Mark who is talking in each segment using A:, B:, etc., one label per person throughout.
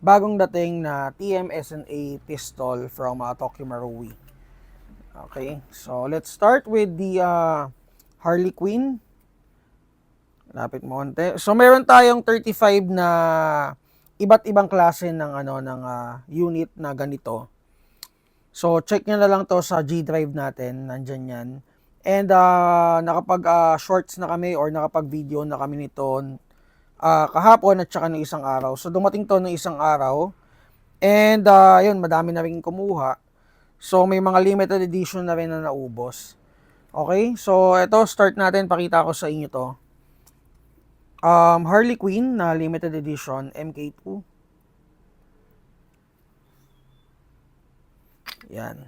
A: bagong dating na TM-SNA pistol from Tokyo Marui. Okay, so let's start with the Harley Quinn. Lapit mo konti. So meron tayong 35 na iba't ibang klase ng unit na ganito. So check nyo na lang to sa G drive natin, nandyan yan. And nakapag shorts na kami or nakapag video na kami nito kahapon at saka ng isang araw. So dumating to ng isang araw. And yun, madami na rin kumuha. So may mga limited edition na rin na naubos. Okay, so ito start natin, pakita ko sa inyo to. Harley Quinn na limited edition MK2. Yan.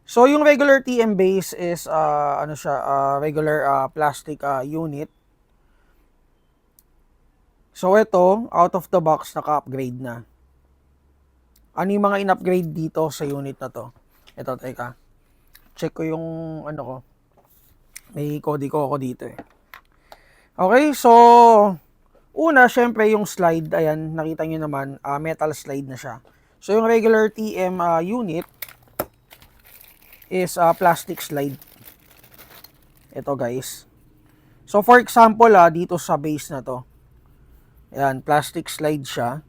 A: So yung regular TM base is regular plastic unit. So ito, out of the box naka-upgrade na. Ano yung mga in-upgrade dito sa unit na to? Ito, teka. Check ko yung may kodi ko ako dito eh. Okay, so una, syempre yung slide, ayan, nakita nyo naman, metal slide na siya. So yung regular TM unit is plastic slide. Ito guys. So for example, dito sa base na to, ayan, plastic slide siya.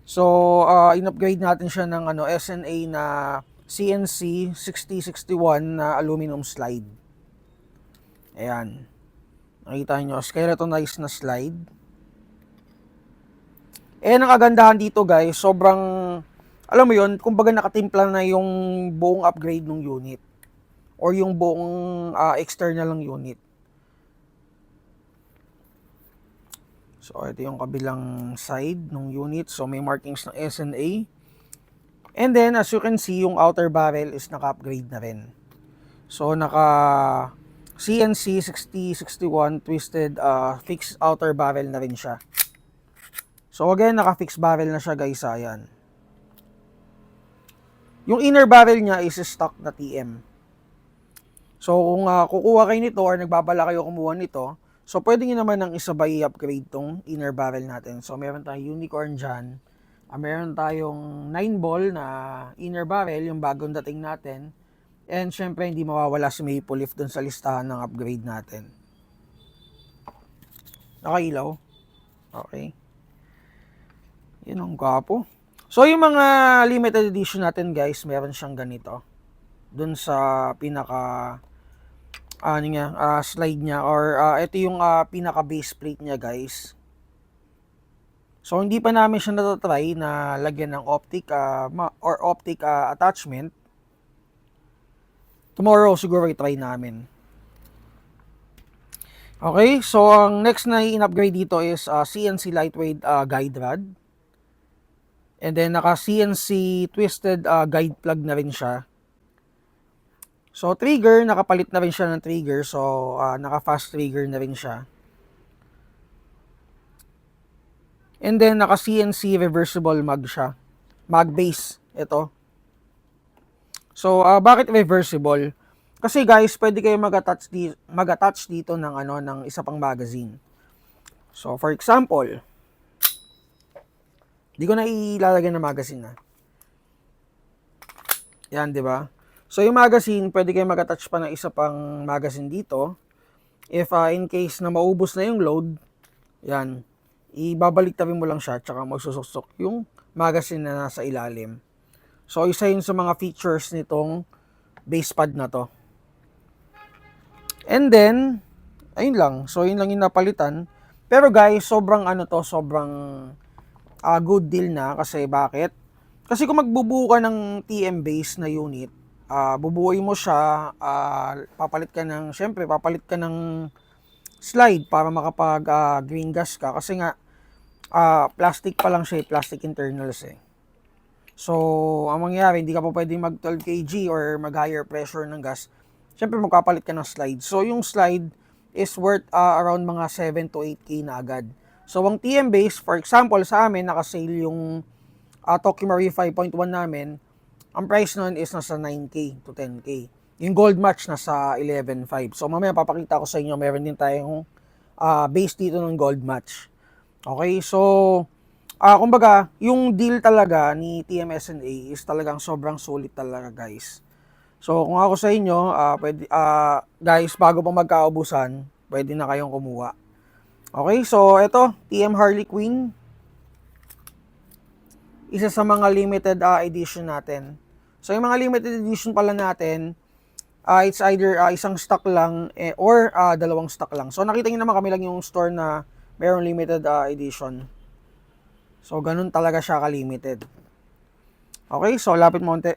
A: So in-upgrade natin siya ng SNA na CNC 6061 na aluminum slide. Ayan. Nakita nyo, skeletonized na slide. And ang kagandahan dito guys, sobrang, alam mo yun, kumbaga nakatimpla na yung buong upgrade ng unit. Or yung buong external ng unit. So ito yung kabilang side ng unit. So may markings ng SNA. And then as you can see, yung outer barrel is naka-upgrade na rin. So naka CNC 6061 twisted fixed outer barrel na rin siya. So again, naka-fixed barrel na siya guys, ayan. Yung inner barrel niya is stock na TM. So kung kukuha kayo nito or nagbabala kayo kumuha nito, so pwede nyo naman ng isabay upgrade tong inner barrel natin. So meron tayong unicorn dyan. Meron tayong 9 ball na inner barrel, yung bagong dating natin. And syempre hindi mawawala si Maple Leaf dun sa listahan ng upgrade natin. Nakailaw. Okay. Yun ang gwapo. So yung mga limited edition natin guys, meron siyang ganito. Dun sa pinaka slide niya or ito yung pinaka base plate niya guys. So hindi pa namin siya natatry na lagyan ng optic attachment. Tomorrow siguro i-try namin. Okay, so ang next na in-upgrade dito is CNC lightweight guide rod. And then naka CNC twisted guide plug na rin siya. So trigger, nakapalit na rin siya ng trigger. So naka fast trigger na rin siya. And then naka CNC reversible mag siya. Mag base ito. So bakit reversible? Kasi guys, pwede kayo mag-attach dito ng ng isa pang magazine. So for example, di ko na ilalagay ng magazine na. Yan, di ba? So yung magazine, pwede kayo mag-attach pa ng isa pang magazine dito. If in case na maubos na yung load, yan, ibabalik-tabi mo lang siya tsaka magsusok yung magazine na nasa ilalim. So isa yun sa mga features nitong base pad na to. And then, ayun lang. So yun lang yung napalitan. Pero guys, sobrang sobrang good deal na. Kasi bakit? Kasi kung magbubuo ka ng TM base na unit, bubuoy mo siya, papalit ka ng slide para makapag green gas ka. Kasi nga, plastic pa lang siya, plastic internals eh. So, ang mangyayari, hindi ka pa pwedeng mag 12 kg or mag higher pressure ng gas. Siyempre, magpapalit ka ng slide. So, yung slide is worth around mga 7 to 8k na agad. So, ang TM base, for example, sa amin, naka-sale yung Tokyo Marui 5.1 namin. Ang price nun is nasa 9k to 10k. Yung gold match nasa 11.5. So, mamaya papakita ko sa inyo, meron din tayong base dito ng gold match. Okay, so Kumbaga, yung deal talaga ni TMSNA is talagang sobrang sulit talaga, guys. So, kung ako sa inyo, guys, bago pa magkaubusan, pwede na kayong kumuha. Okay, so ito, TM Harley Quinn, isa sa mga limited edition natin. So, yung mga limited edition pala natin, it's either isang stock lang or dalawang stock lang. So, nakita niyo naman kami lang yung store na mayroong limited edition. So, ganun talaga siya ka-limited. Okay, so lapit mo konti.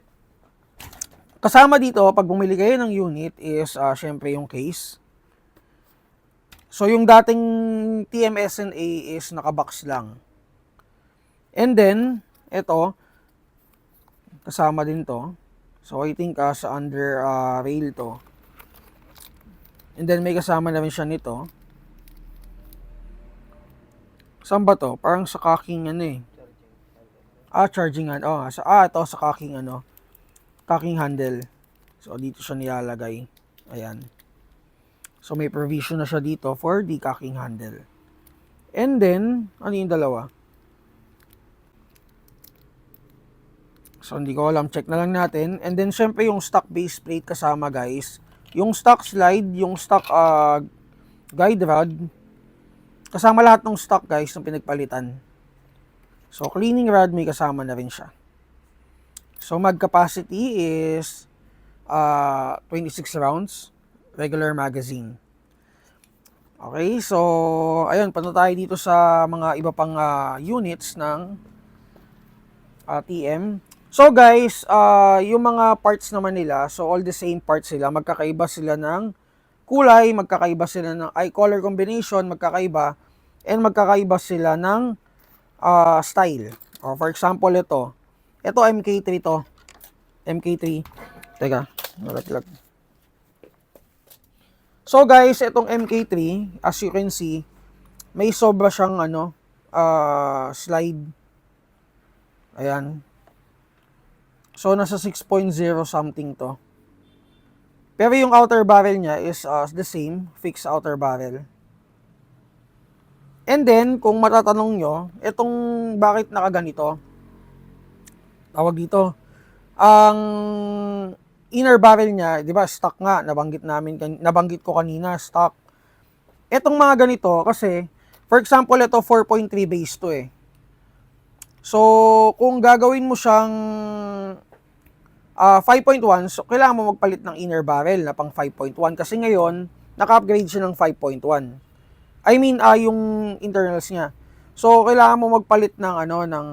A: Kasama dito, pag bumili kayo ng unit is syempre yung case. So, yung dating TMSNA is nakabox lang. And then, ito, kasama din to. So, I think sa under rail to. And then, may kasama na rin siya nito. Saan ba to? Parang sa kaking ano eh. Charging hand. Ito sa kaking ano. Kaking handle. So, dito siya nilalagay. Ayan. So, may provision na siya dito for the cocking handle. And then, ano yung dalawa? So, hindi ko alam. Check na lang natin. And then, syempre, yung stock base plate kasama, guys. Yung stock slide, yung stock guide rod. Kasama lahat ng stock, guys, ng pinagpalitan. So, cleaning rod, may kasama na rin siya. So, mag capacity is 26 rounds. Regular magazine. Okay, so ayun, punta tayo dito sa mga iba pang units ng TM. So guys, yung mga parts naman nila, so all the same parts sila, magkakaiba sila ng kulay, magkakaiba sila ng color combination, magkakaiba, and magkakaiba sila ng style. For example, ito MK3 to. MK3. Teka, nalaglag. So guys, itong MK3, as you can see, may sobra siyang slide. Ayan. So nasa 6.0 something to. Pero yung outer barrel niya is the same, fixed outer barrel. And then, kung matatanong nyo, itong bakit nakaganito, tawag dito, ang inner barrel niya, 'di ba, stock nga, nabanggit ko kanina, stock. Etong mga ganito kasi for example, ito 4.3 base to eh. So, kung gagawin mo siyang 5.1, so kailangan mo magpalit ng inner barrel na pang 5.1 kasi ngayon naka-upgrade siya ng 5.1. I mean, yung internals niya. So, kailangan mo magpalit ng ng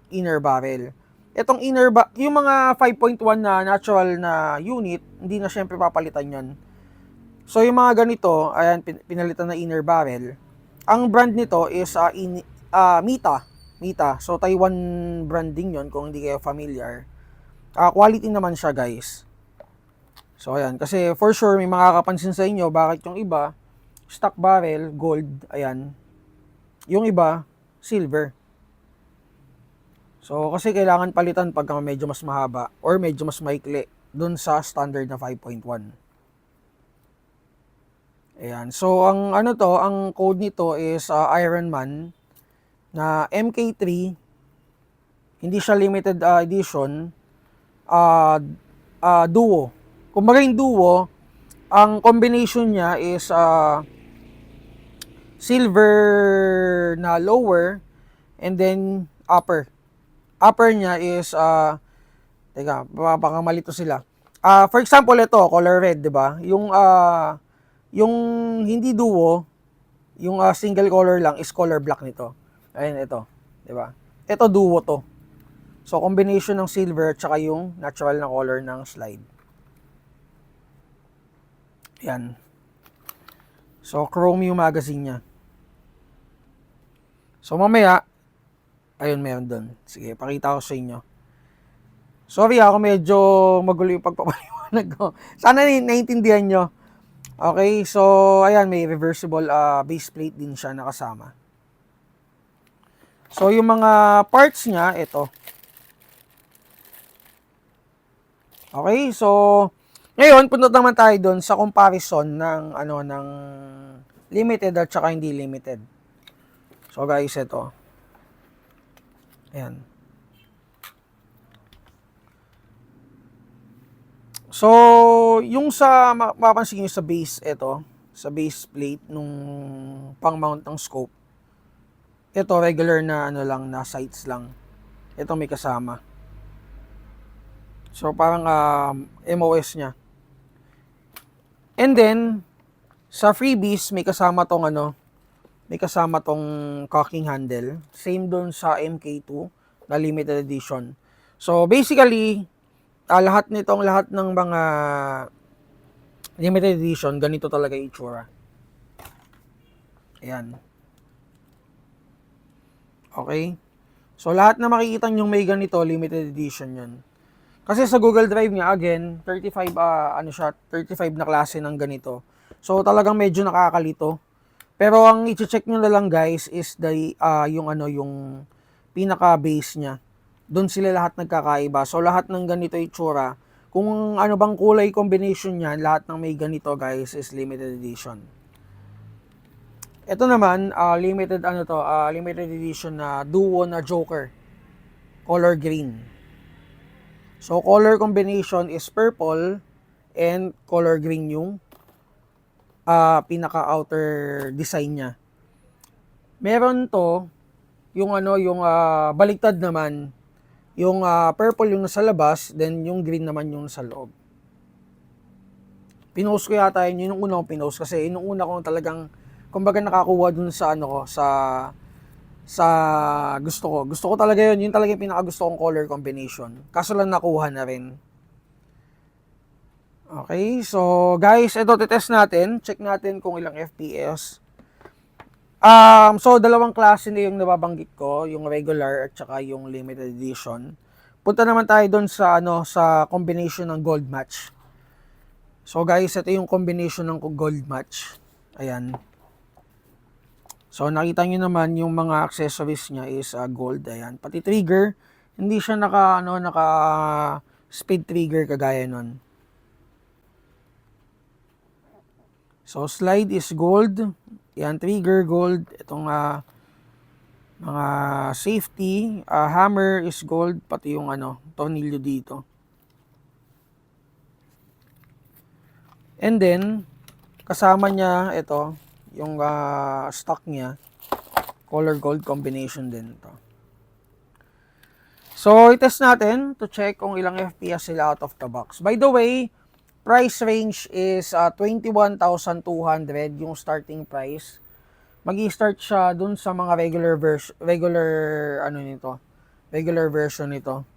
A: inner barrel. Itong yung mga 5.1 na natural na unit, hindi na syempre papalitan yan. So, yung mga ganito, ayan, pinalitan na inner barrel. Ang brand nito is Mita. Mita. So, Taiwan branding yon kung hindi kayo familiar. Quality naman siya, guys. So, ayan. Kasi, for sure, may makakapansin sa inyo, bakit yung iba, stock barrel, gold, ayan. Yung iba, silver. So, kasi kailangan palitan pagka medyo mas mahaba or medyo mas maikli dun sa standard na 5.1. Ayan. So, ang ang code nito is Ironman na MK3. Hindi siya limited edition. Duo. Kung yung duo, ang combination niya is silver na lower and then upper. Upper niya is teka, baka malito sila. For example, ito, color red, 'di ba? Yung hindi duo, yung single color lang is color black nito. Ayun ito, 'di ba? Ito duo to. So combination ng silver at saka yung natural na color ng slide. Yan. So chrome yung magazine niya. So mamaya ayun, meron doon. Sige, pakita ko sa inyo. Sorry ako medyo magulo yung pagpapaliwanag ko. Sana naiintindihan nyo. Okay, so ayan, may reversible base plate din siya nakasama. So yung mga parts niya, ito. Okay, so ngayon punta naman tayo doon sa comparison ng ng limited at saka hindi limited. So guys, ito. Ayan. So, yung sa mapapansin nyo sa base, ito, sa base plate nung pang-mount ng scope, ito regular na ano lang, na sights lang. Ito may kasama. So, parang MOS niya. And then, sa freebies, may kasama tong ano, may kasama tong cocking handle. Same doon sa MK2 na limited edition. So, basically, lahat ng mga limited edition, ganito talaga yung itsura. Ayan. Okay? So, lahat na makikita nyo may ganito, limited edition yun. Kasi sa Google Drive niya, again, 35, 35 na klase ng ganito. So, talagang medyo nakakalito. Pero ang i-check nyo na lang guys is yung pinaka-base niya. Doon sila lahat nagkakaiba. So, lahat ng ganito itsura, kung ano bang kulay combination niyan, lahat ng may ganito guys is limited edition. Ito naman, limited edition na duo na Joker. Color green. So, color combination is purple and color green yung pinaka-outer design niya. Meron to, yung baliktad naman, yung purple yung nasa labas, then yung green naman yung nasa loob. Pinost ko yata yun yung una kong pinost kasi yung una kong talagang kumbaga nakakuha dun sa gusto ko. Gusto ko talaga yun. Yun talaga yung pinakagusto kong color combination. Kaso lang nakuha na rin. Okay, so guys, ito test natin. Check natin kung ilang FPS. So dalawang klase na yung nababanggit ko, yung regular at saka yung limited edition. Punta naman tayo doon sa sa combination ng gold match. So guys, ito yung combination ng gold match. Ayan. So nakita nyo naman yung mga accessories niya is gold. Ayan. Pati trigger, hindi siya naka speed trigger kagaya nun. So slide is gold. Ayan, trigger gold. Itong mga safety, hammer is gold, pati yung tornilyo dito. And then kasama niya ito, yung stock niya, color gold combination din to. So, i-test natin to check kung ilang FPS sila out of the box. By the way, price range is 21,200 yung starting price. Magi-start siya dun sa mga regular version nito.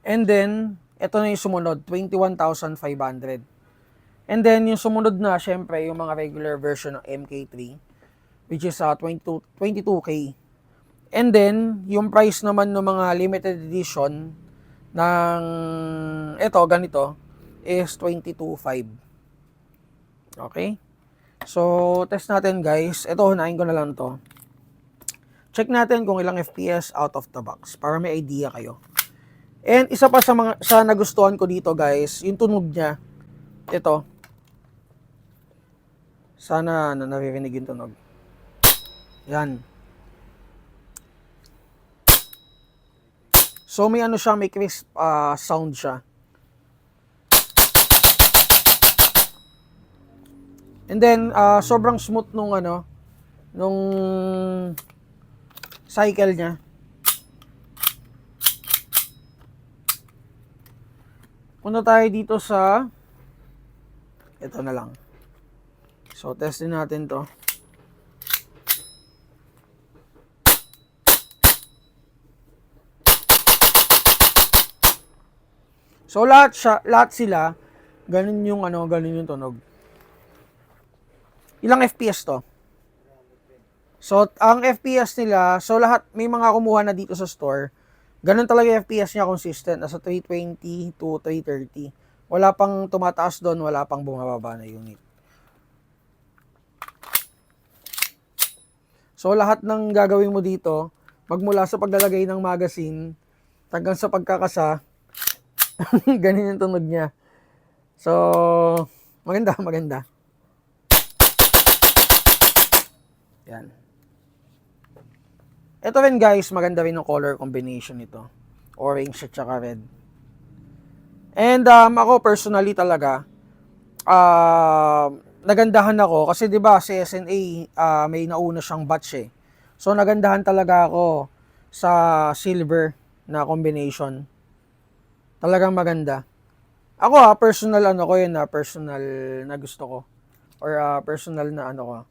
A: And then, ito na yung sumunod, 21,500. And then, yung sumunod na, syempre, yung mga regular version ng MK3, which is 22K. And then, yung price naman ng mga limited edition ng ganito, is 22,500. Okay? So, test natin guys. Ito, hunain ko na lang to. Check natin kung ilang FPS out of the box para may idea kayo. And isa pa sa nagustuhan ko dito guys, yung tunog niya. Ito. Sana naririnig yung tunog. Yan. So may siya, may crisp sound siya. And then sobrang smooth nung cycle niya. Punta tayo dito sa ito na lang. So, testin natin to. So, lahat sila, ganun yung tunog. Ilang FPS to? So, ang FPS nila, so lahat, may mga kumuha na dito sa store. Ganun talaga yung FPS niya consistent, nasa 320 to 330. Wala pang tumataas doon, wala pang bumababa na unit. So lahat ng gagawin mo dito, magmula sa paglalagay ng magazine, hanggang sa pagkakasa, ganun yung tunog niya. So, maganda. Yan. Ito rin guys, maganda rin yung color combination nito. Orange at saka red. And ako personally talaga, nagandahan ako kasi 'di ba si SNA may nauna siyang batch eh. So nagandahan talaga ako sa silver na combination. Talagang maganda. Ako personal ano ko yun personal na gusto ko or personal na ano ko.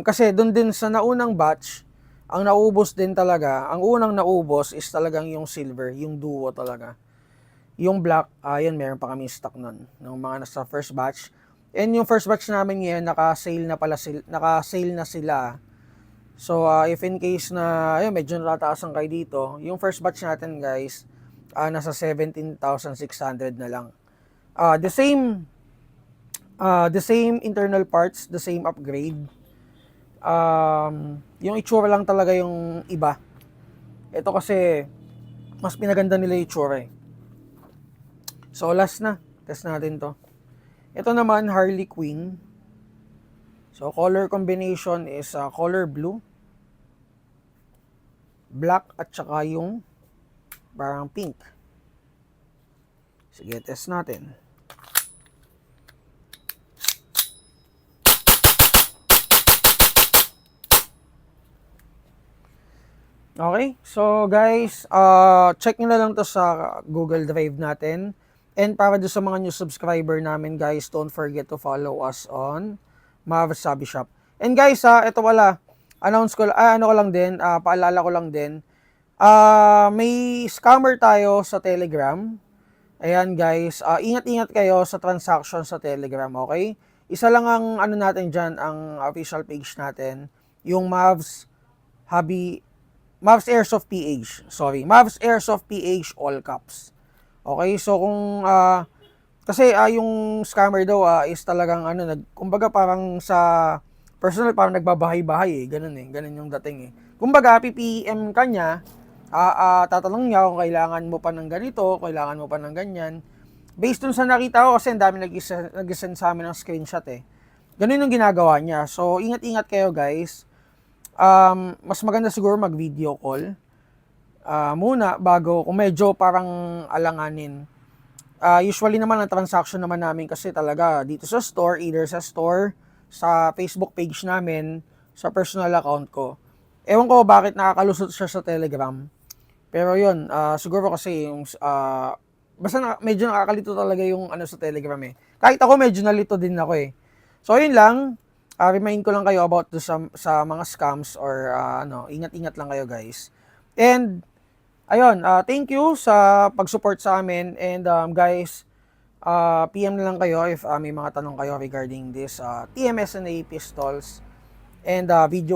A: Kasi doon din sa naunang batch, ang naubos din talaga, ang unang naubos is talagang yung silver, yung duo talaga. Yung black, yun meron pa kami stock nun, ng mga nasa first batch. And yung first batch namin ngayon, naka-sale na sila. So, if in case na, ayun, medyo natataasan kayo dito, yung first batch natin guys, nasa 17,600 na lang. The same internal parts, the same upgrade. Yung itsura lang talaga yung iba. Ito kasi, mas pinaganda nila yung itsura eh. So, last na. Test natin to. Ito naman, Harley Quinn. So, color combination is color blue, black, at saka yung parang pink. Sige, test natin. Okay, so guys, check nyo na lang to sa Google Drive natin. And para doon sa mga new subscriber namin guys, don't forget to follow us on Mavs Hobby Shop. And guys, ito wala, paalala ko lang din, may scammer tayo sa Telegram. Ayan guys, ingat-ingat kayo sa transaction sa Telegram, okay? Isa lang ang ano natin dyan, ang official page natin, yung Mavs Airsoft PH. Mavs Airsoft PH all caps. Okay, so kung kasi yung scammer daw is talagang kumbaga parang sa personal parang nagbabahay-bahay ganun yung dating eh. Kumbaga PPM kanya, tatanong niya kung kailangan mo pa ng ganito, kailangan mo pa ng ganyan. Based dun sa nakita ko kasi ang dami nag-send sa amin ng screenshot eh. Ganun yung ginagawa niya. So ingat-ingat kayo guys. Mas maganda siguro mag-video call muna bago kung medyo parang alanganin. Usually naman ang transaction naman namin kasi talaga dito sa store, either sa store, sa Facebook page namin, sa personal account ko. Ewan ko bakit nakakalusot siya sa Telegram. Pero yun, siguro kasi yung medyo nakakalito talaga yung sa Telegram eh. Kahit ako medyo nalito din ako eh. So yun lang, remind ko lang kayo about sa mga scams or ingat-ingat lang kayo guys. And ayun, thank you sa pag-support sa amin and guys, PM na lang kayo if may mga tanong kayo regarding this TMSNA pistols and video